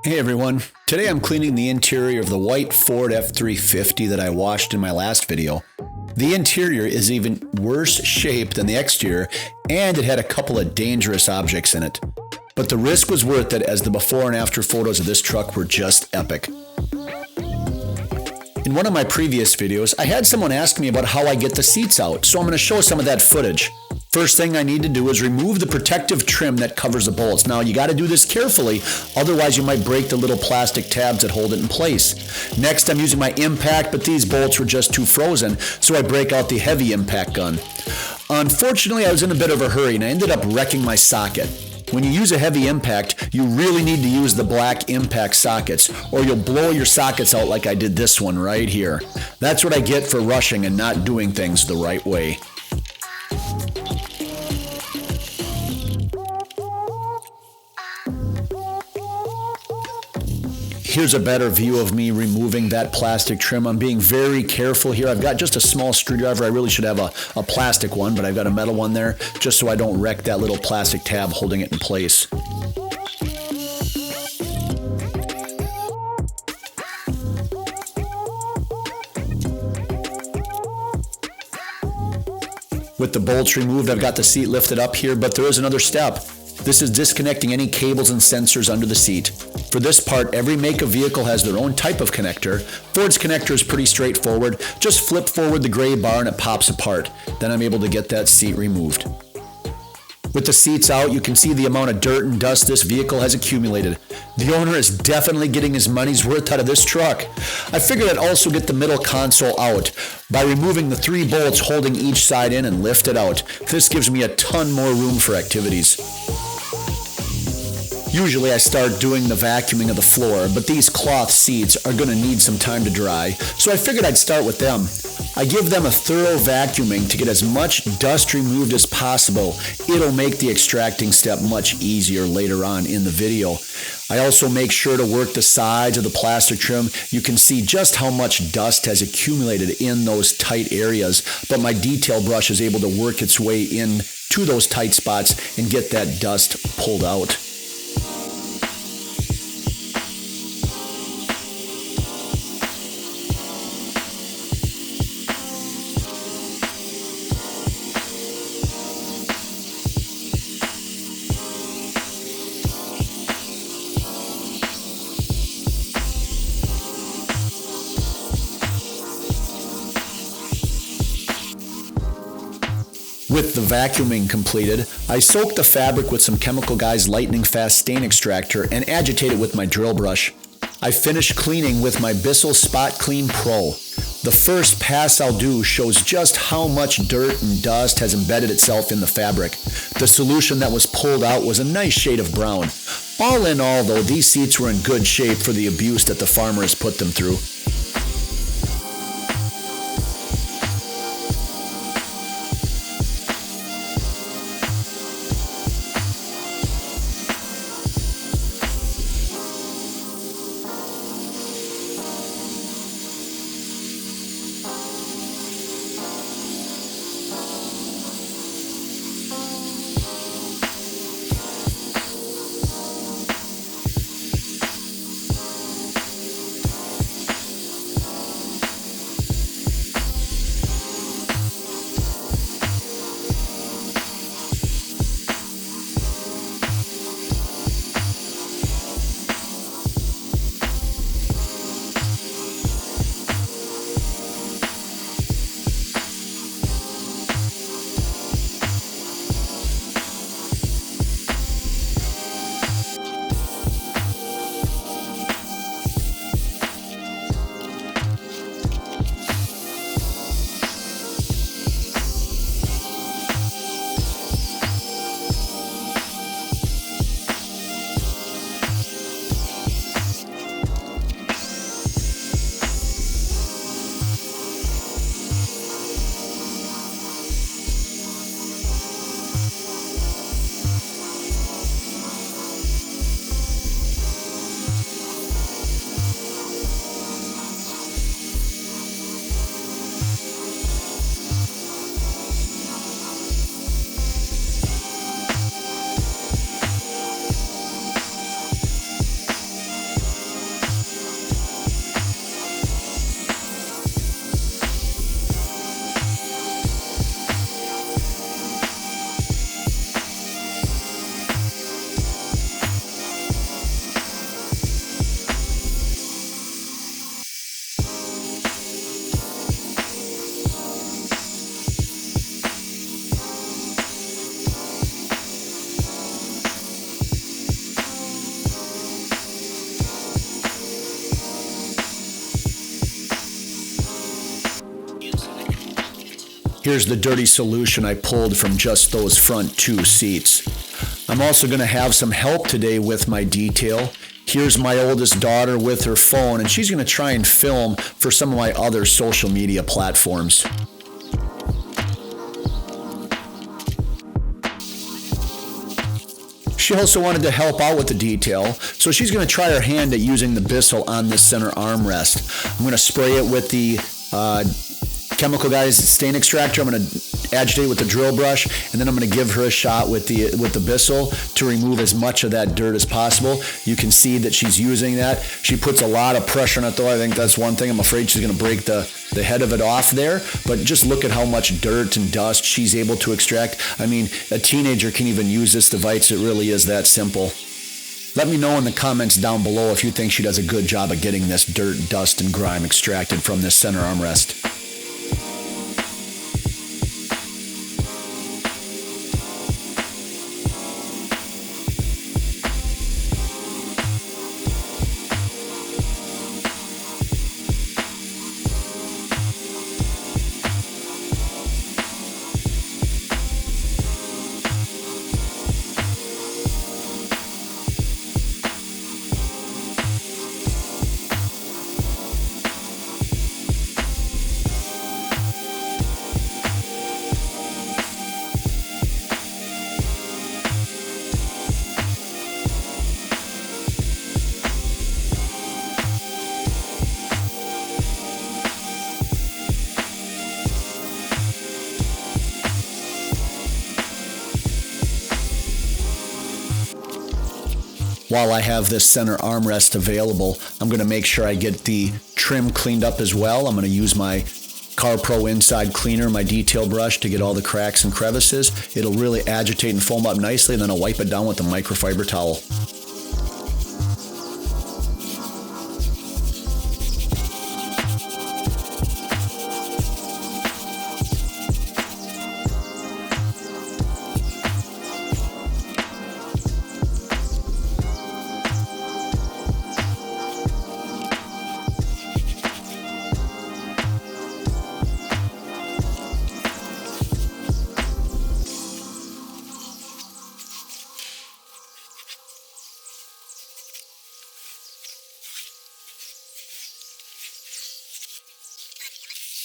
Hey everyone, today I'm cleaning the interior of the white Ford F-350 that I washed in my last video. The interior is even worse shape than the exterior, and it had a couple of dangerous objects in it. But the risk was worth it, as the before and after photos of this truck were just epic. In one of my previous videos, I had someone ask me about how I get the seats out, so I'm going to show some of that footage. First thing I need to do is remove the protective trim that covers the bolts. Now you got to do this carefully, otherwise you might break the little plastic tabs that hold it in place. Next, I'm using my impact, but these bolts were just too frozen, so I break out the heavy impact gun. Unfortunately, I was in a bit of a hurry and I ended up wrecking my socket. When you use a heavy impact, you really need to use the black impact sockets, or you'll blow your sockets out like I did this one right here. That's what I get for rushing and not doing things the right way. Here's a better view of me removing that plastic trim. I'm being very careful here. I've got just a small screwdriver. I really should have a plastic one, but I've got a metal one there just so I don't wreck that little plastic tab holding it in place. With the bolts removed, I've got the seat lifted up here, but there is another step. This is disconnecting any cables and sensors under the seat. For this part, every make of vehicle has their own type of connector. Ford's connector is pretty straightforward. Just flip forward the gray bar and it pops apart. Then I'm able to get that seat removed. With the seats out, you can see the amount of dirt and dust this vehicle has accumulated. The owner is definitely getting his money's worth out of this truck. I figured I'd also get the middle console out by removing the 3 bolts holding each side in and lift it out. This gives me a ton more room for activities. Usually I start doing the vacuuming of the floor, but these cloth seats are going to need some time to dry, so I figured I'd start with them. I give them a thorough vacuuming to get as much dust removed as possible. It'll make the extracting step much easier later on in the video. I also make sure to work the sides of the plastic trim. You can see just how much dust has accumulated in those tight areas, but my detail brush is able to work its way in to those tight spots and get that dust pulled out. With the vacuuming completed, I soak the fabric with some Chemical Guys lightning fast stain extractor and agitate it with my drill brush. I finish cleaning with my Bissell Spot Clean Pro. The first pass I'll do shows just how much dirt and dust has embedded itself in the fabric. The solution that was pulled out was a nice shade of brown. All in all though, these seats were in good shape for the abuse that the farmer has put them through. Here's the dirty solution I pulled from just those front 2 seats. I'm also going to have some help today with my detail. Here's my oldest daughter with her phone, and she's going to try and film for some of my other social media platforms. She also wanted to help out with the detail, so she's going to try her hand at using the Bissell on this center armrest. I'm going to spray it with the Chemical Guys stain extractor. I'm going to agitate with the drill brush, and then I'm going to give her a shot with the Bissell to remove as much of that dirt as possible. You can see that she's using that. She puts a lot of pressure on it, though. I think that's one thing. I'm afraid she's going to break the head of it off there, but just look at how much dirt and dust she's able to extract. I mean, a teenager can even use this device. It really is that simple. Let me know in the comments down below if you think she does a good job of getting this dirt, dust, and grime extracted from this center armrest. While I have this center armrest available, I'm going to make sure I get the trim cleaned up as well. I'm going to use my CarPro Inside Cleaner, my detail brush, to get all the cracks and crevices. It'll really agitate and foam up nicely, and then I'll wipe it down with the microfiber towel.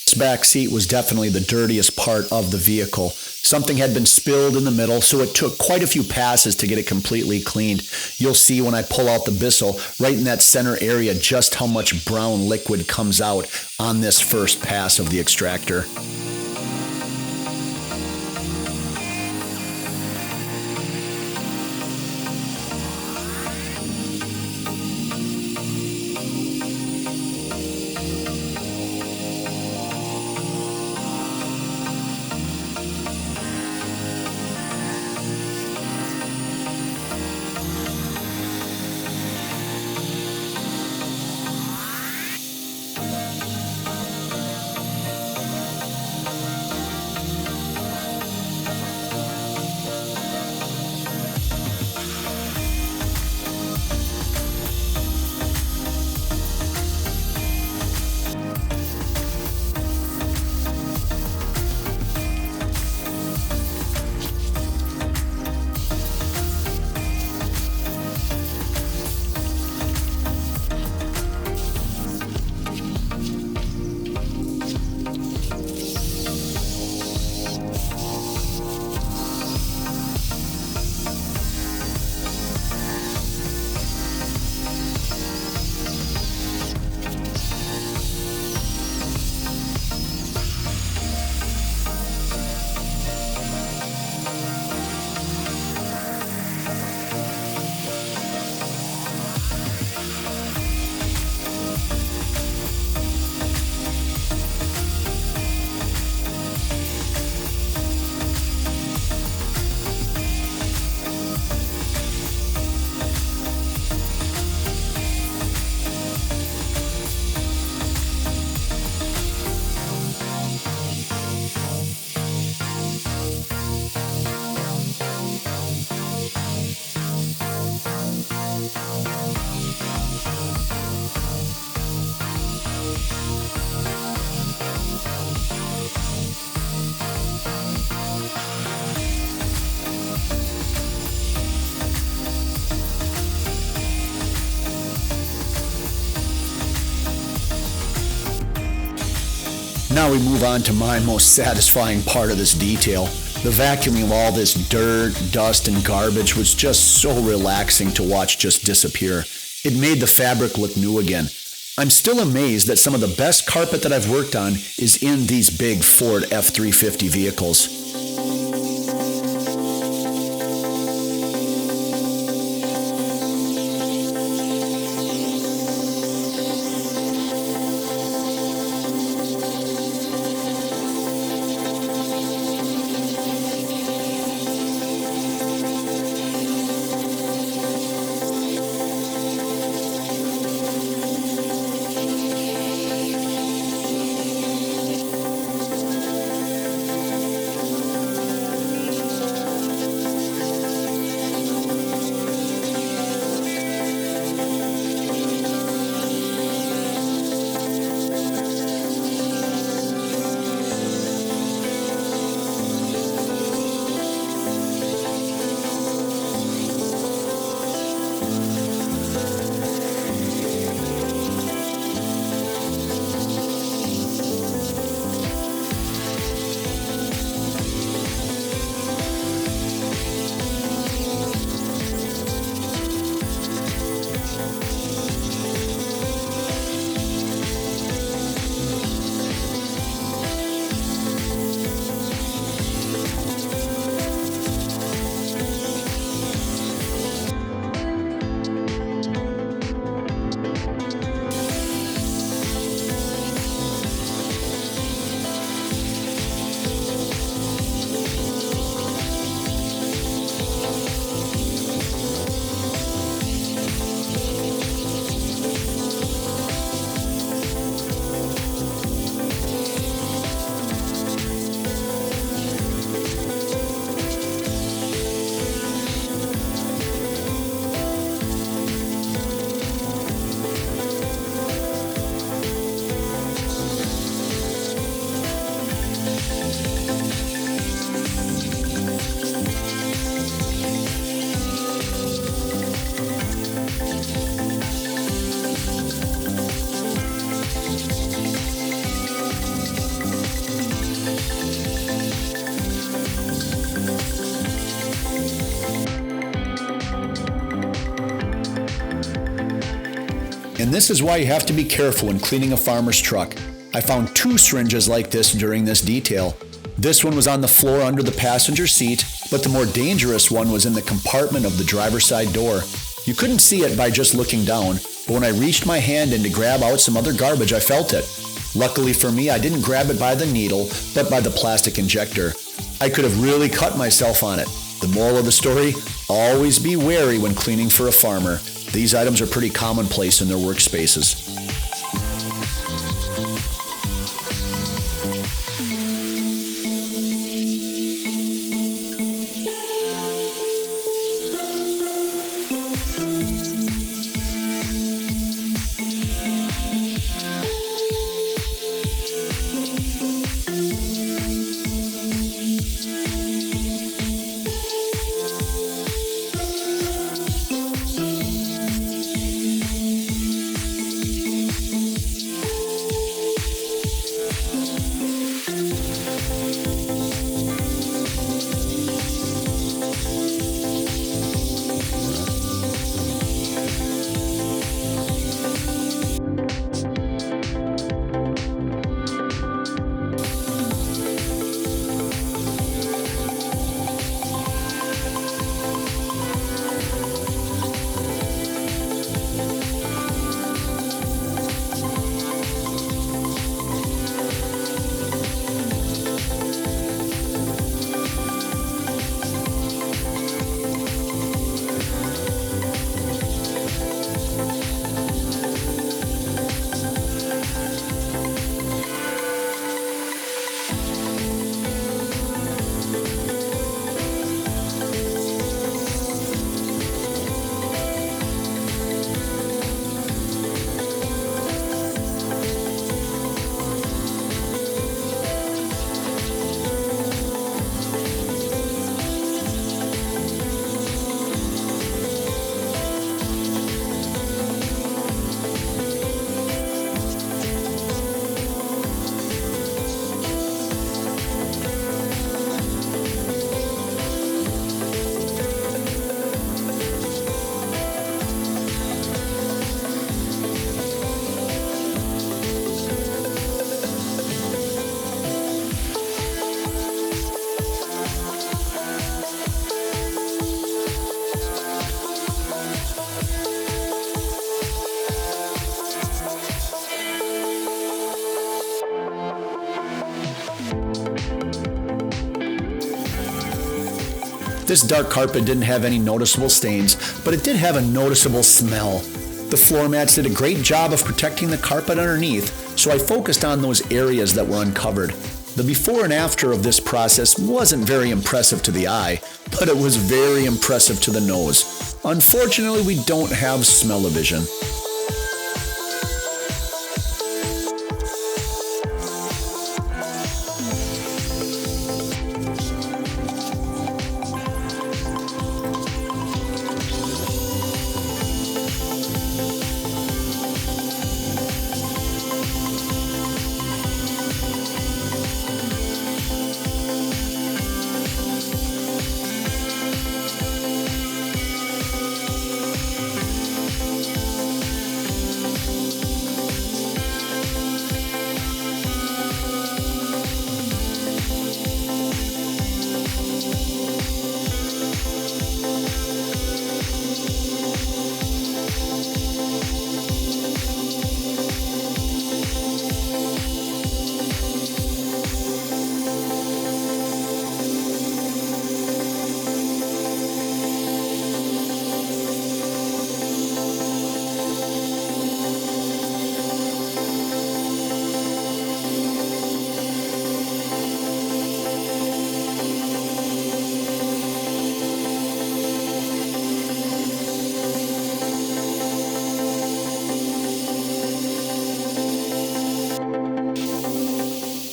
This back seat was definitely the dirtiest part of the vehicle. Something had been spilled in the middle, so it took quite a few passes to get it completely cleaned. You'll see when I pull out the Bissell, right in that center area, just how much brown liquid comes out on this first pass of the extractor. Now we move on to my most satisfying part of this detail. The vacuuming of all this dirt, dust, and garbage was just so relaxing to watch just disappear. It made the fabric look new again. I'm still amazed that some of the best carpet that I've worked on is in these big Ford F-350 vehicles. And this is why you have to be careful when cleaning a farmer's truck. I found 2 syringes like this during this detail. This one was on the floor under the passenger seat, but the more dangerous one was in the compartment of the driver's side door. You couldn't see it by just looking down, but when I reached my hand in to grab out some other garbage, I felt it. Luckily for me, I didn't grab it by the needle, but by the plastic injector. I could have really cut myself on it. The moral of the story, always be wary when cleaning for a farmer. These items are pretty commonplace in their workspaces. This dark carpet didn't have any noticeable stains, but it did have a noticeable smell. The floor mats did a great job of protecting the carpet underneath, so I focused on those areas that were uncovered. The before and after of this process wasn't very impressive to the eye, but it was very impressive to the nose. Unfortunately, we don't have smell-o-vision.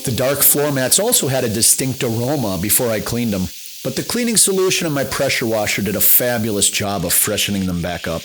The dark floor mats also had a distinct aroma before I cleaned them, but the cleaning solution in my pressure washer did a fabulous job of freshening them back up.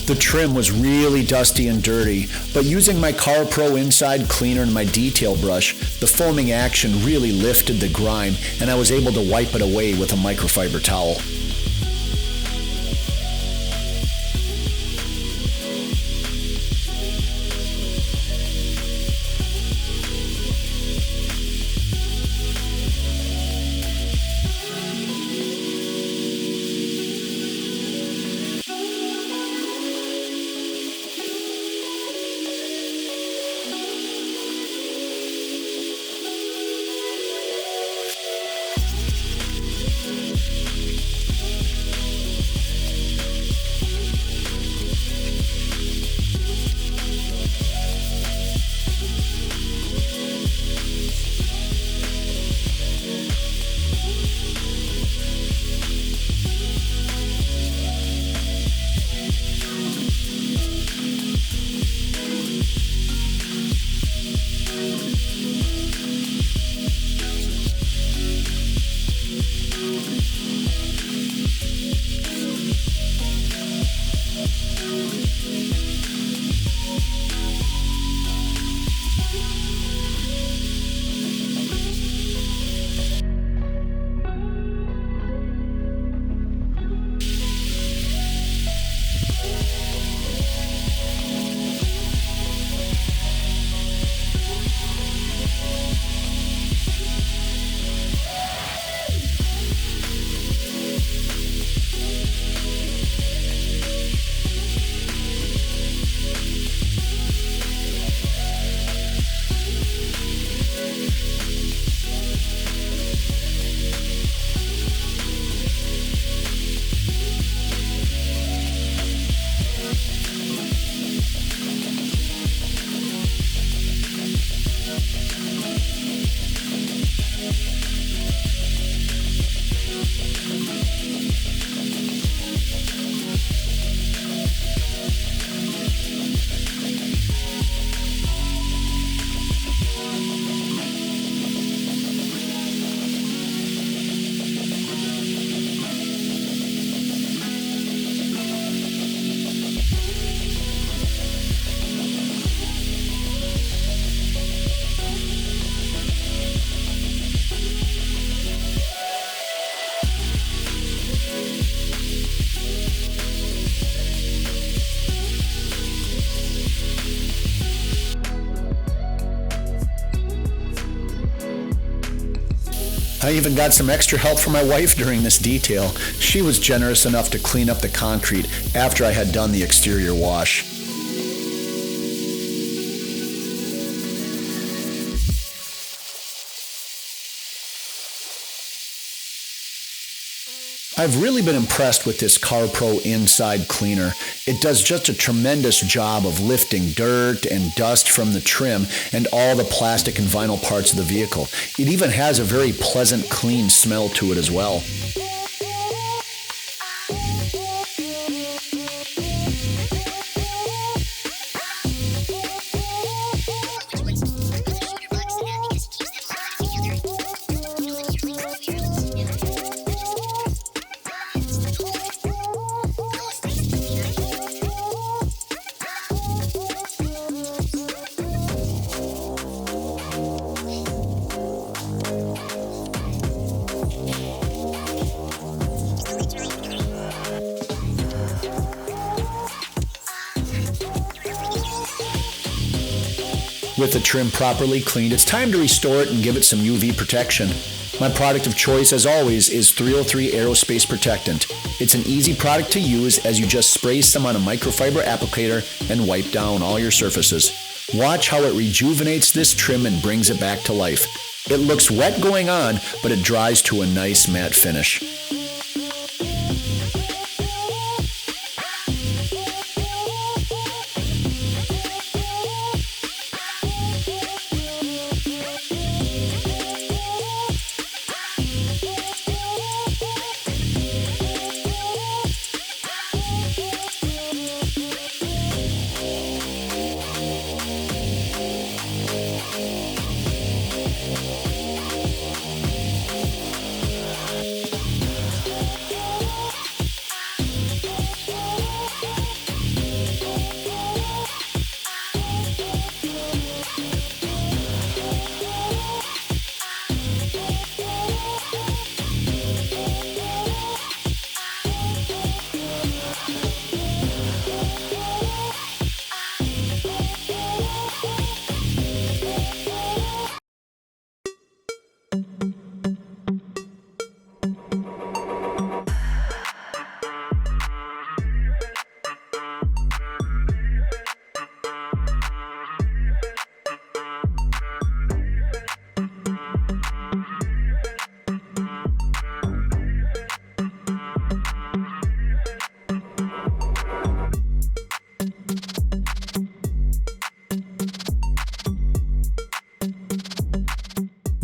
The trim was really dusty and dirty, but using my CarPro Inside Cleaner and my detail brush, the foaming action really lifted the grime, and I was able to wipe it away with a microfiber towel. I even got some extra help from my wife during this detail. She was generous enough to clean up the concrete after I had done the exterior wash. I've really been impressed with this CarPro Inside Cleaner. It does just a tremendous job of lifting dirt and dust from the trim and all the plastic and vinyl parts of the vehicle. It even has a very pleasant, clean smell to it as well. With the trim properly cleaned, it's time to restore it and give it some UV protection. My product of choice, as always, is 303 Aerospace Protectant. It's an easy product to use as you just spray some on a microfiber applicator and wipe down all your surfaces. Watch how it rejuvenates this trim and brings it back to life. It looks wet going on, but it dries to a nice matte finish.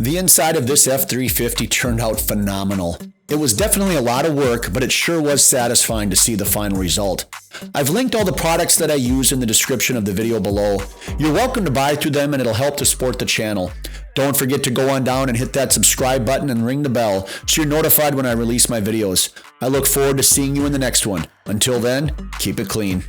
The inside of this F-350 turned out phenomenal. It was definitely a lot of work, but it sure was satisfying to see the final result. I've linked all the products that I use in the description of the video below. You're welcome to buy through them and it'll help to support the channel. Don't forget to go on down and hit that subscribe button and ring the bell so you're notified when I release my videos. I look forward to seeing you in the next one. Until then, keep it clean.